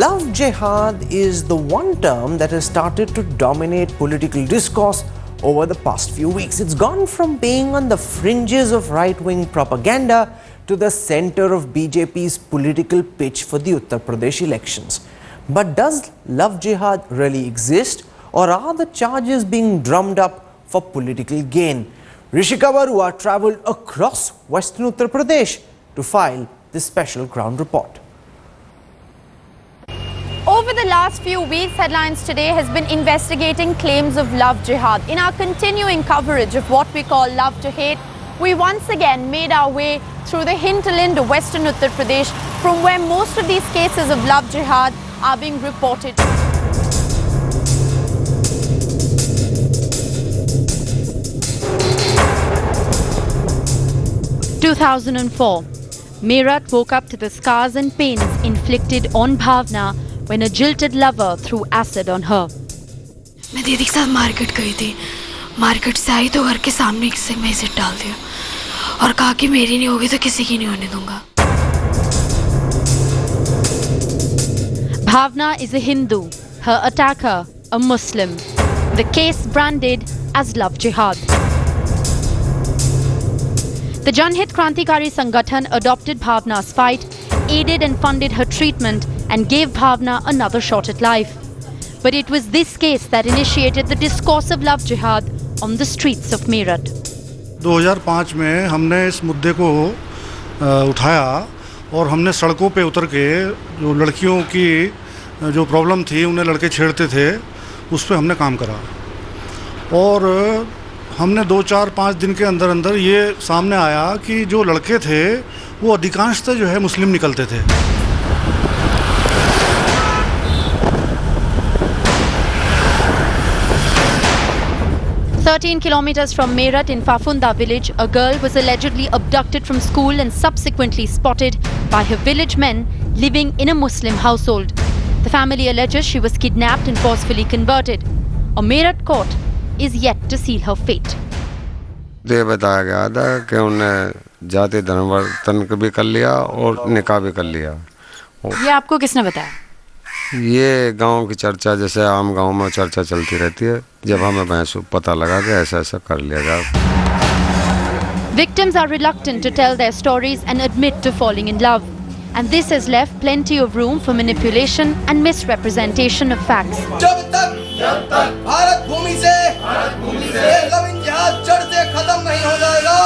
Love jihad is the one term that has started to dominate political discourse over the past few weeks. It's gone from being on the fringes of right-wing propaganda to the center of BJP's political pitch for the Uttar Pradesh elections. But does love jihad really exist, or are the charges being drummed up for political gain? Rishika Barua travelled across western Uttar Pradesh to file this special ground report. Over the last few weeks, Headlines Today has been investigating claims of love jihad. In our continuing coverage of what we call love to hate, we once again made our way through the hinterland of western Uttar Pradesh, from where most of these cases of love jihad are being reported. In 2004, Meerut woke up to the scars and pains inflicted on Bhavna when a jilted lover threw acid on her. मैं दीदी के साथ market गई थी। Market से आई तो घर के सामने किसी में एसिड डाल दिया और कहा कि मेरी नहीं होगी तो किसी की नहीं होने दूंगा। Bhavna is a Hindu, her attacker a Muslim. The case branded as love jihad. The Janhit Krantikari Sangathan adopted Bhavna's fight, aided and funded her treatment, and gave Bhavna another shot at life. But it was this case that initiated the discourse of love jihad on the streets of Meerut. 2005 में हमने इस मुद्दे को उठाया और हमने सड़कों पे उतर के जो लड़कियों की जो प्रॉब्लम थी, उन्हें लड़के छेड़ते थे, उस पे हमने काम करा और हमने 2-4-5 दिन के अंदर अंदर ये सामने आया कि जो लड़के थे वो अधिकांशतः जो है मुस्लिम निकलते थे। "13 kilometers from Meerut in Fafunda village, a girl was allegedly abducted from school and subsequently spotted by her village men living in a Muslim household. The family alleges she was kidnapped and forcefully converted. A Meerut court is yet to seal her fate." ये बताया गया था कि उन्हें जाति धर्मांतरण भी कर लिया और निकाह भी कर लिया। ये आपको किसने बताया? ये गांव की चर्चा, जैसे आम गांव में चर्चा चलती रहती है, जब हमें भैंस पता लगा कि ऐसा ऐसा कर लिया जाए। Victims are reluctant to tell their stories and admit to falling in love. And this has left plenty of room for manipulation and misrepresentation of facts. जब तक भारत भूमि से लव जहाज जड़ से खत्म नहीं हो जाएगा,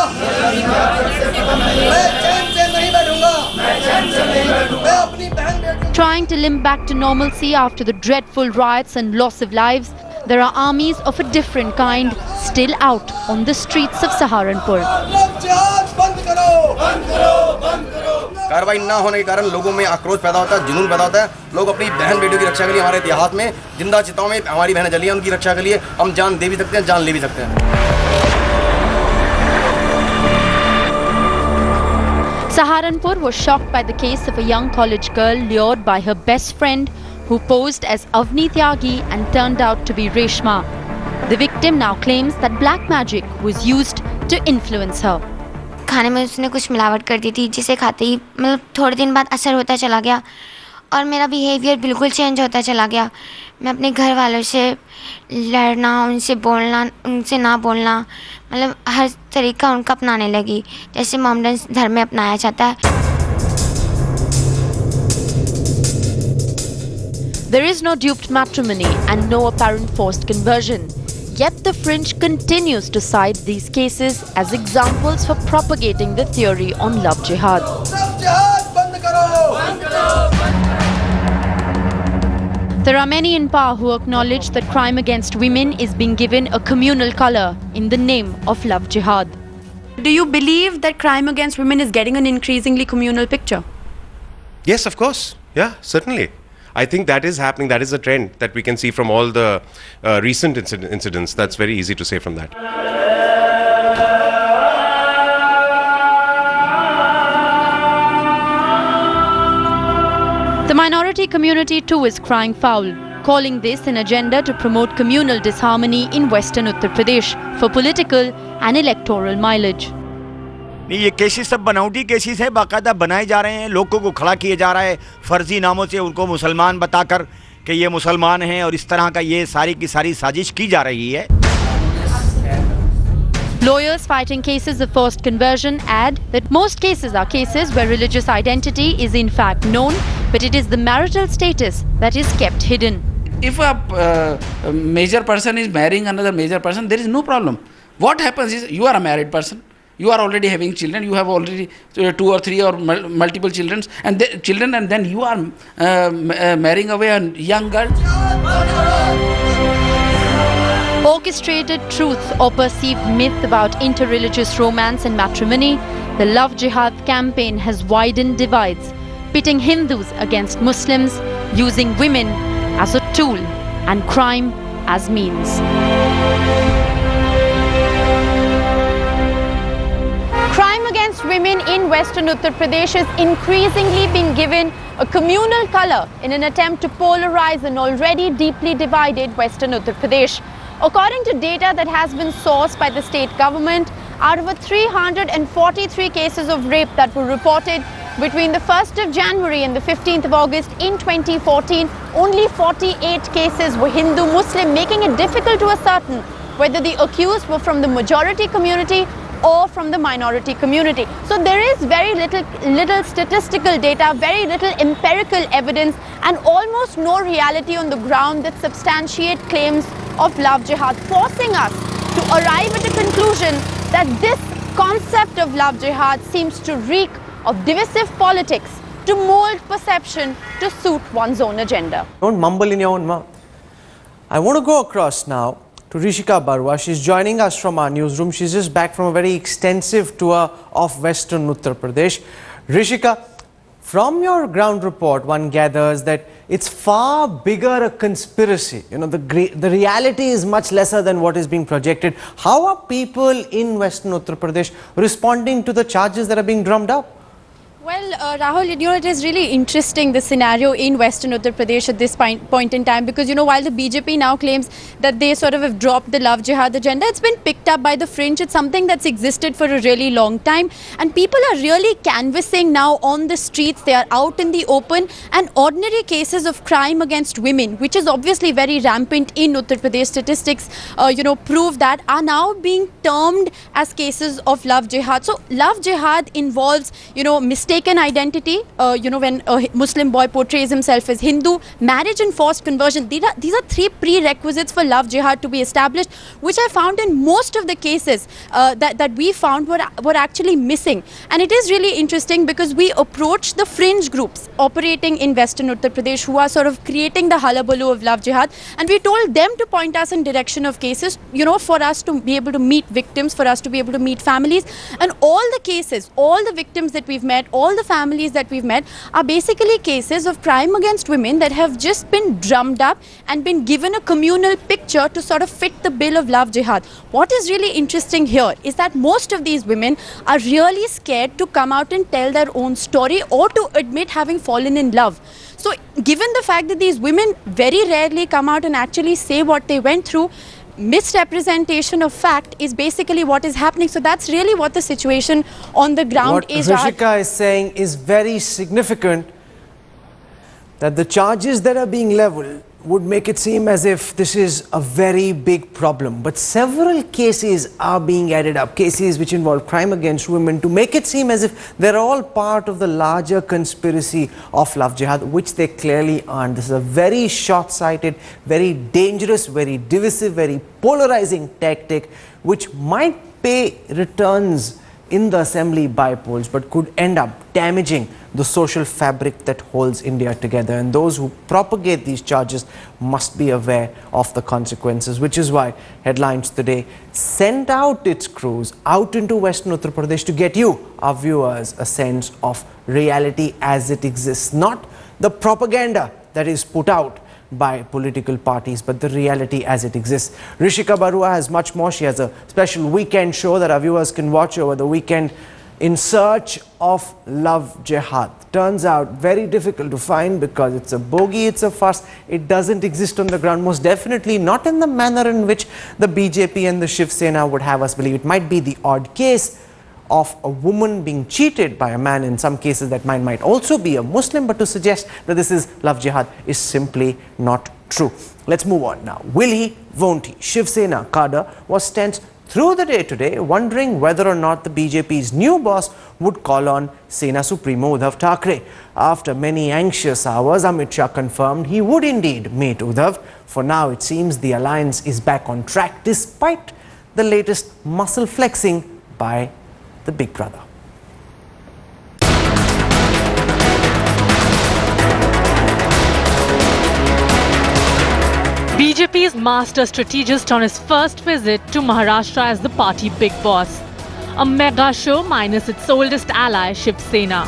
मैं चैन से नहीं बैठूंगा। मैं अपनी बहन बेटियों Trying to limp back to normalcy after the dreadful riots and loss of lives, there are armies of a different kind still out on the streets of Saharanpur. Love जहाज बंद करो, बंद करो, बंद करो। कार्रवाई न होने के कारण लोगों में आक्रोश पैदा होता है, जुनून पैदा होता है। लोग अपनी बहन बेटियों की रक्षा के लिए, हमारे इतिहास में जिंदा चिताओं में हमारी बहनें जली हैं, उनकी रक्षा के लिए हम जान दे भी सकते हैं, जान ले भी सकते हैं। Saharanpur was shocked by the case of a young college girl lured by her best friend who posed as Avni Tyagi and turned out to be Reshma. The victim now claims that black magic was used to influence her. खाने में उसने कुछ मिलावट कर दी थी, जिसे खाते ही मतलब थोड़े दिन बाद असर होता चला गया और मेरा बिहेवियर बिल्कुल चेंज होता चला गया। मैं अपने घर वालों से लड़ना, उनसे बोलना, उनसे ना बोलना, मतलब हर तरीका उनका अपनाने लगी, जैसे मोहम्मदन धर्म में अपनाया जाता है। There is no duped matrimony and no apparent forced conversion. Yet the fringe continues to cite these cases as examples for propagating the theory on love jihad. Love जहाज बंद करो, बंद करो, बंद करो। There are many in power who acknowledge that crime against women is being given a communal color in the name of love jihad. Do you believe that crime against women is getting an increasingly communal picture? Yes, of course. Yeah, certainly. I think that is happening. That is a trend that we can see from all the recent incidents. That's very easy to say from that. The minority community too is crying foul, calling this an agenda to promote communal disharmony in western Uttar Pradesh for political and electoral mileage. नहीं, ये cases सब बनावटी cases है, बाकायदा बनाए जा रहे हैं, लोगों को खड़ा किया जा रहा है फर्जी नामों से, उनको मुसलमान बताकर कि ये मुसलमान हैं, और इस तरह का ये सारी की सारी साजिश की जा रही है। Lawyers fighting cases of forced conversion add that most cases are cases where religious identity is in fact known, but it is the marital status that is kept hidden. If a major person is marrying another major person, there is no problem. What happens is, you are a married person, you are already having children, you have already 2 or 3 or multiple children, and then you are marrying away a young girl. Orchestrated truth or perceived myth about interreligious romance and matrimony, the Love Jihad campaign has widened divides, pitting Hindus against Muslims, using women as a tool and crime as means. Crime against women in Western Uttar Pradesh is increasingly being given a communal color in an attempt to polarize an already deeply divided Western Uttar Pradesh. According to data that has been sourced by the state government, out of 343 cases of rape that were reported between the 1st of January and the 15th of August in 2014, only 48 cases were Hindu-Muslim, making it difficult to ascertain whether the accused were from the majority community or from the minority community. So there is very little statistical data, very little empirical evidence, and almost no reality on the ground that substantiate claims of love jihad, forcing us to arrive at a conclusion that this concept of love jihad seems to reek of divisive politics to mold perception to suit one's own agenda. Don't mumble in your own mouth. I want to go across now to Rishika Barua. She's joining us from our newsroom. She's just back from a very extensive tour of Western Uttar Pradesh. Rishika, from your ground report, one gathers that it's far bigger a conspiracy. You know, the reality is much lesser than what is being projected. How are people in Western Uttar Pradesh responding to the charges that are being drummed up? Well, Rahul, you know, it is really interesting, the scenario in Western Uttar Pradesh at this point in time, because, you know, while the BJP now claims that they sort of have dropped the love jihad agenda, it's been picked up by the fringe. It's something that's existed for a really long time, and people are really canvassing now on the streets. They are out in the open, and ordinary cases of crime against women, which is obviously very rampant in Uttar Pradesh, statistics, you know, prove that, are now being termed as cases of love jihad. So love jihad involves, you know, mistaken identity, you know, when a Muslim boy portrays himself as Hindu, marriage and forced conversion. These are 3 prerequisites for love jihad to be established, which I found in most of the cases that we found were actually missing. And it is really interesting because we approached the fringe groups operating in Western Uttar Pradesh who are sort of creating the hullabaloo of love jihad, and we told them to point us in direction of cases, you know, for us to be able to meet victims, for us to be able to meet families. And all the cases, all the victims that we've met, all the families that we've met are basically cases of crime against women that have just been drummed up and been given a communal picture to sort of fit the bill of love jihad. What is really interesting here is that most of these women are really scared to come out and tell their own story or to admit having fallen in love. So given the fact that these women very rarely come out and actually say what they went through, misrepresentation of fact is basically what is happening. So that's really what the situation on the ground is. What Rishika is saying is very significant, that the charges that are being leveled would make it seem as if this is a very big problem. But several cases are being added up, cases which involve crime against women, to make it seem as if they're all part of the larger conspiracy of love jihad, which they clearly aren't. This is a very short-sighted, very dangerous, very divisive, very polarizing tactic, which might pay returns in the assembly by polls, but could end up damaging the social fabric that holds India together. And those who propagate these charges must be aware of the consequences, which is why Headlines Today sent out its crews out into Western Uttar Pradesh to get you, our viewers, a sense of reality as it exists. Not the propaganda that is put out by political parties, but the reality as it exists. Rishika Barua has much more. She has a special weekend show that our viewers can watch over the weekend, In Search of Love Jihad. Turns out very difficult to find because it's a bogey, it's a farce. It doesn't exist on the ground, most definitely not in the manner in which the BJP and the Shiv Sena would have us believe. It might be the odd case of a woman being cheated by a man. In some cases that man might also be a Muslim, but to suggest that this is love jihad is simply not true. Let's move on now. Will he, won't he? Shiv Sena cadre was tense through the day today, wondering whether or not the BJP's new boss would call on Sena Supremo Uddhav Thackeray. After many anxious hours, Amit Shah confirmed he would indeed meet Uddhav. For now, it seems the alliance is back on track despite the latest muscle flexing by the big brother. BJP's master strategist on his first visit to Maharashtra as the party big boss. A mega show minus its oldest ally Shiv Sena.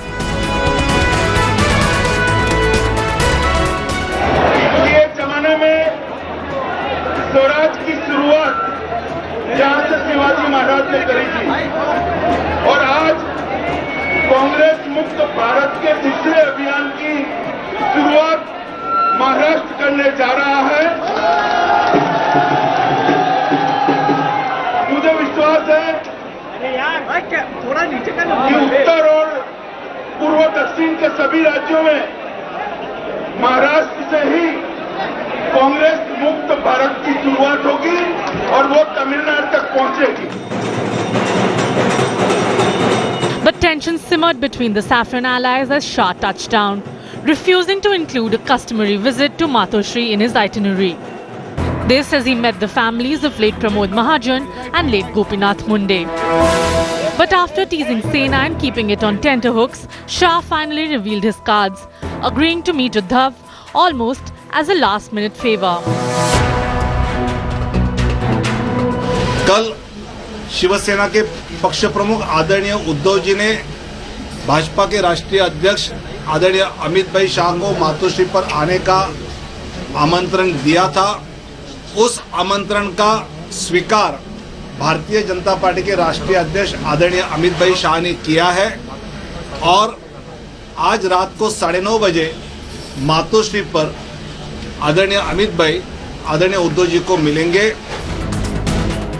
ये जमाने में स्वराज की शुरुआत जहां से शिवाजी महाराज ने करी थी और आज कांग्रेस मुक्त भारत के तीसरे अभियान की शुरुआत महाराष्ट्र करने जा रहा है। मुझे विश्वास है कि उत्तर और पूर्व दक्षिण के सभी राज्यों में महाराष्ट्र से ही कांग्रेस मुक्त भारत की शुरुआत होगी और वो तमिलनाडु तक पहुंचेगी। But tensions simmered between the saffron allies as Shah touched down, refusing to include a customary visit to Matoshri in his itinerary. This as he met the families of late Pramod Mahajan and late Gopinath Munde. But after teasing Sena and keeping it on tenterhooks, Shah finally revealed his cards, agreeing to meet Uddhav almost as a last-minute favor. कल शिवसेना के पक्ष प्रमुख आदरणीय उद्धव जी ने भाजपा के राष्ट्रीय अध्यक्ष आदरणीय अमित भाई शाह को मातोश्री पर आने का आमंत्रण दिया था। उस आमंत्रण का स्वीकार भारतीय जनता पार्टी के राष्ट्रीय अध्यक्ष आदरणीय अमित भाई शाह ने किया है और आज रात को 9:30 बजे मातोश्री पर आदरणीय अमित भाई आदरणीय उद्धव जी को मिलेंगे।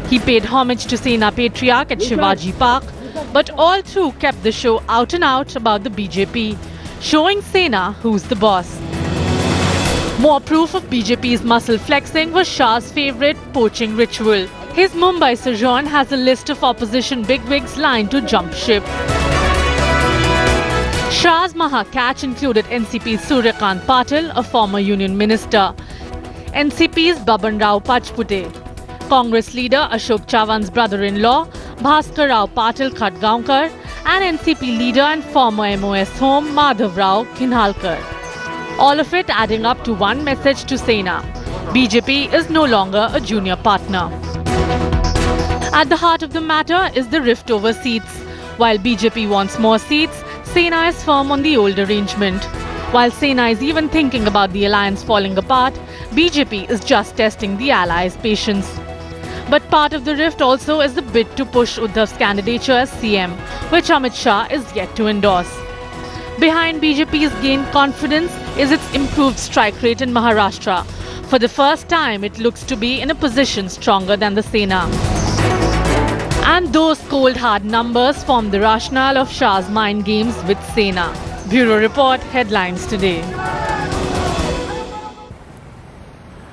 He paid homage to Sena patriarch at Shivaji Park, but all through kept the show out and out about the BJP, showing Sena who's the boss. More proof of BJP's muscle flexing was Shah's favourite poaching ritual. His Mumbai sojourn has a list of opposition bigwigs lined to jump ship. Shah's Maha catch included NCP's Suryakant Patil, a former union minister, NCP's Baban Rao Pachpute, Congress leader Ashok Chavan's brother-in-law Bhaskar Rao Patil Khatgaonkar, and NCP leader and former MOS home Madhav Rao Kinhalkar. All of it adding up to one message to Sena: BJP is no longer a junior partner. At the heart of the matter is the rift over seats. While BJP wants more seats, Sena is firm on the old arrangement. While Sena is even thinking about the alliance falling apart, BJP is just testing the allies' patience. But part of the rift also is the bid to push Uddhav's candidature as CM, which Amit Shah is yet to endorse. Behind BJP's gained confidence is its improved strike rate in Maharashtra. For the first time, it looks to be in a position stronger than the Sena. And those cold hard numbers form the rationale of Shah's mind games with Sena. Bureau Report, Headlines Today.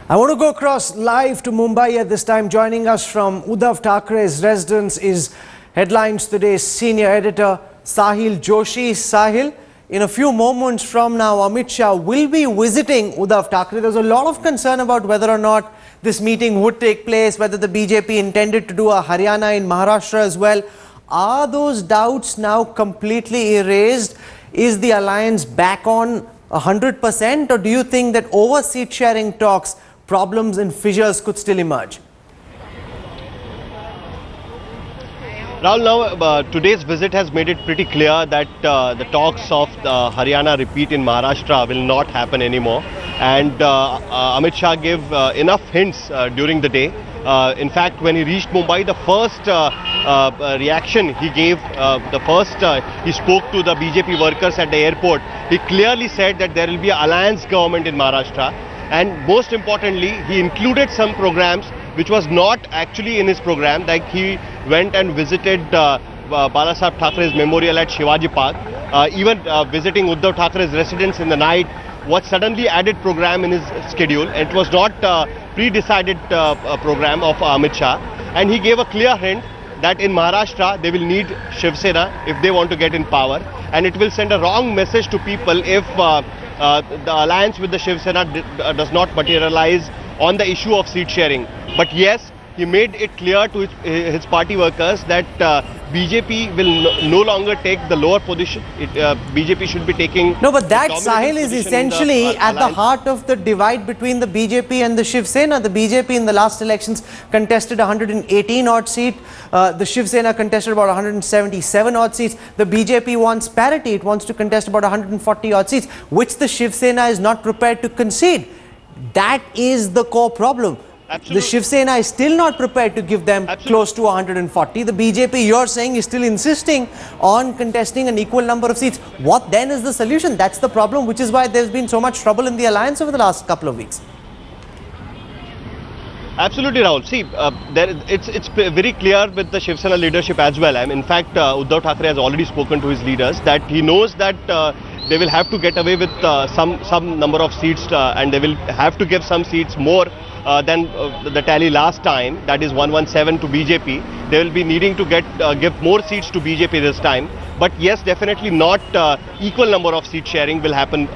I want to go across live to Mumbai at this time. Joining us from Uddhav Thackeray's residence is Headlines Today's senior editor Sahil Joshi. Sahil, in a few moments from now, Amit Shah will be visiting Uddhav Thackeray. There's a lot of concern about whether or not this meeting would take place, whether the BJP intended to do a Haryana in Maharashtra as well. Are those doubts now completely erased? Is the alliance back on 100%, or do you think that over seat sharing talks, problems and fissures could still emerge? Rahul, now today's visit has made it pretty clear that the talks of the Haryana repeat in Maharashtra will not happen anymore, and Amit Shah gave enough hints during the day. In fact, when he reached Mumbai, the first reaction he gave, he spoke to the BJP workers at the airport. He clearly said that there will be an alliance government in Maharashtra, and most importantly, he included some programs which was not actually in his program. Like he went and visited Balasaheb Thackeray's memorial at Shivaji Park, even visiting Uddhav Thackeray's residence in the night was suddenly added program in his schedule. It was not pre-decided program of Amit Shah, and he gave a clear hint that in Maharashtra they will need Shiv Sena if they want to get in power, and it will send a wrong message to people if the alliance with the Shiv Sena does not materialize on the issue of seat sharing. But yes, he made it clear to his party workers that BJP will no longer take the lower position. BJP should be taking... No, but that, Sahil, is essentially at the heart of the divide between the BJP and the Shiv Sena. The BJP in the last elections contested 118 odd seats. The Shiv Sena contested about 177 odd seats. The BJP wants parity. It wants to contest about 140 odd seats, which the Shiv Sena is not prepared to concede. That is the core problem. Absolutely. The Shiv Sena is still not prepared to give them close to 140. The BJP, you're saying, is still insisting on contesting an equal number of seats. What then is the solution? That's the problem, which is why there's been so much trouble in the alliance over the last couple of weeks. Absolutely, Rahul. See, it's very clear with the Shiv Sena leadership as well. In fact, Uddhav Thackeray has already spoken to his leaders that he knows that they will have to get away with some number of seats and they will have to give some seats more than the tally last time, that is 117 to BJP. They will be needing to give more seats to BJP this time. But yes, definitely not equal number of seat sharing will happen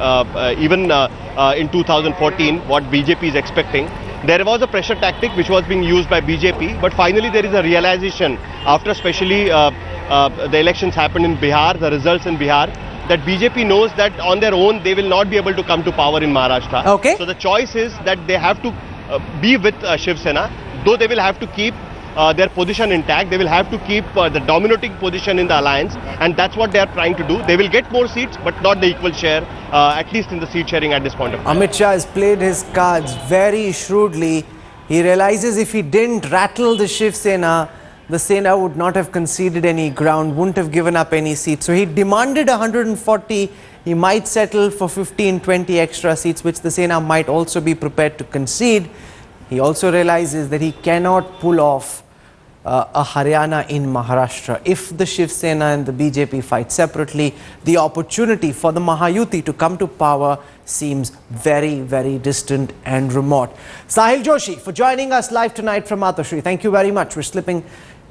even in 2014, what BJP is expecting. There was a pressure tactic which was being used by BJP, but finally there is a realization after especially the elections happened in Bihar, the results in Bihar, that BJP knows that on their own they will not be able to come to power in Maharashtra. Okay. So the choice is that they have to be with Shiv Sena, though they will have to keep their position intact. They will have to keep the dominating position in the alliance, and that's what they are trying to do. They will get more seats, but not the equal share, at least in the seat sharing at this point of time. Amit Shah has played his cards very shrewdly. He realizes if he didn't rattle the Shiv Sena, the Sena would not have conceded any ground, wouldn't have given up any seats. So he demanded 140. He might settle for 15, 20 extra seats, which the Sena might also be prepared to concede. He also realizes that he cannot pull off a Haryana in Maharashtra. If the Shiv Sena and the BJP fight separately, the opportunity for the Mahayuti to come to power seems very, very distant and remote. Sahil Joshi, for joining us live tonight from Matoshri. Thank you very much. We're slipping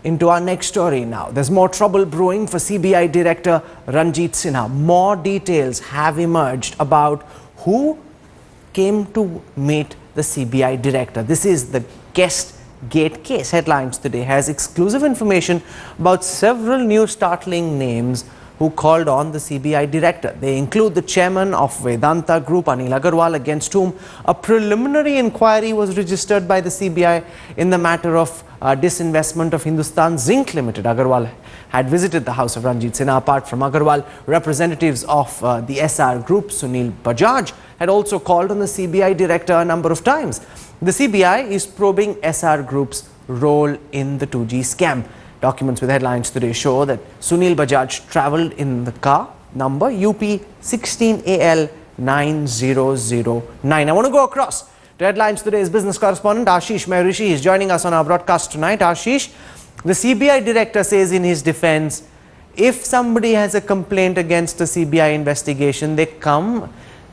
into our next story now. There's more trouble brewing for CBI Director Ranjit Sinha. More details have emerged about who came to meet the CBI Director. This is the Guest Gate case. Headlines today has exclusive information about several new startling names who called on the CBI Director. They include the chairman of Vedanta Group, Anil Agarwal, against whom a preliminary inquiry was registered by the CBI in the matter of disinvestment of Hindustan Zinc Limited. Agarwal had visited the house of Ranjit Sinha. Apart from Agarwal, representatives of the SR Group, Sunil Bajaj, had also called on the CBI Director a number of times. The CBI is probing SR Group's role in the 2G scam. Documents with headlines today show that Sunil Bajaj travelled in the car number UP 16AL 9009. I want to go across to headlines today's business correspondent Ashish Maharishi is joining us on our broadcast tonight. Ashish, the CBI Director says in his defence, if somebody has a complaint against a CBI investigation, they come,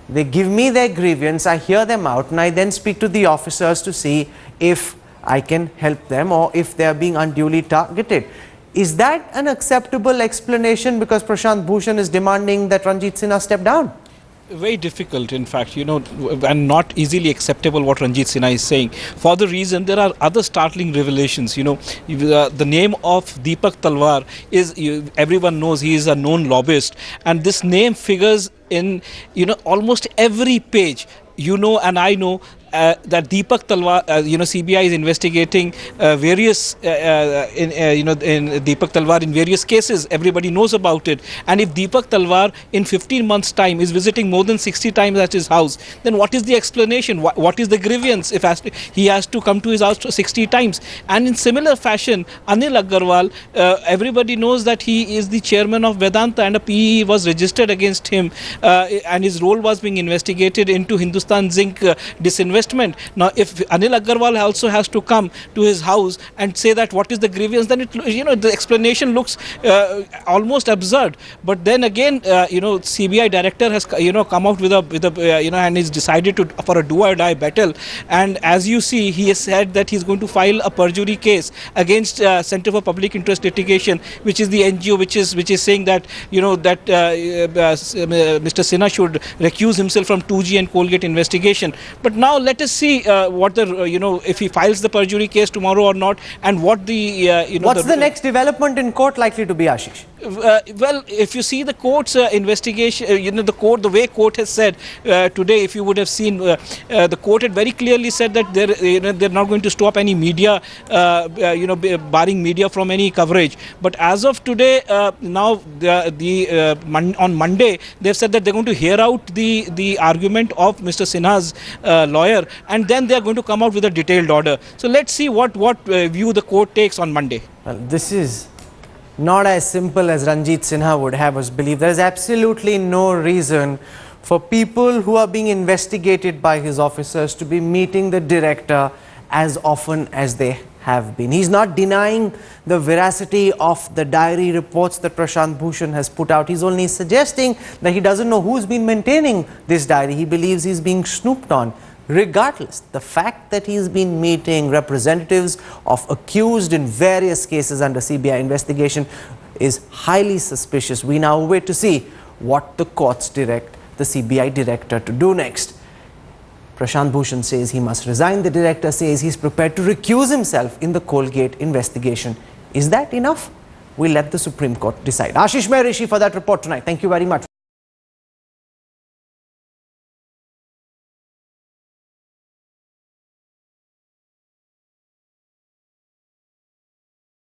they give me their grievance, I hear them out, and I then speak to the officers to see if I can help them or if they are being unduly targeted. Is that an acceptable explanation? Because Prashant Bhushan is demanding that Ranjit Sinha step down. Very difficult, in fact, and not easily acceptable what Ranjit Sinha is saying. For the reason, there are other startling revelations. The name of Deepak Talwar is, everyone knows he is a known lobbyist, and this name figures in, almost every page. And I know that Deepak Talwar, CBI is investigating various, in Deepak Talwar in various cases. Everybody knows about it. And if Deepak Talwar in 15 months' time is visiting more than 60 times at his house, then what is the explanation? What is the grievance if he has to come to his house 60 times? And in similar fashion, Anil Agarwal, everybody knows that he is the chairman of Vedanta, and a PE was registered against him, and his role was being investigated into Hindustan Zinc disinvestment. investment. Now, if Anil Agarwal also has to come to his house and say that what is the grievance, then the explanation looks almost absurd. But then again, CBI director has come out with a and he's decided for a do or die battle. And as you see, he has said that he's going to file a perjury case against Center for Public Interest Litigation, which is the NGO which is saying that Mr. Sinha should recuse himself from 2G and Colgate investigation. But now let us see what if he files the perjury case tomorrow or not, and what the what's the next development in court likely to be, Ashish? Well, if you see the court's investigation, the way court has said today, if you would have seen, the court had very clearly said that they're not going to stop any media, barring media from any coverage. But as of today, now on Monday, they've said that they're going to hear out the argument of Mr. Sinha's lawyer, and then they're going to come out with a detailed order. So let's see what view the court takes on Monday. Well, this is not as simple as Ranjit Sinha would have us believe. There is absolutely no reason for people who are being investigated by his officers to be meeting the director as often as they have been. He's not denying the veracity of the diary reports that Prashant Bhushan has put out. He's only suggesting that he doesn't know who's been maintaining this diary. He believes he's being snooped on. Regardless, the fact that he's been meeting representatives of accused in various cases under CBI investigation is highly suspicious. We now wait to see what the courts direct the CBI director to do next. Prashant Bhushan says he must resign. The director says he's prepared to recuse himself in the Colgate investigation. Is that enough? We'll let the Supreme Court decide. Ashish Mehrishi for that report tonight. Thank you very much.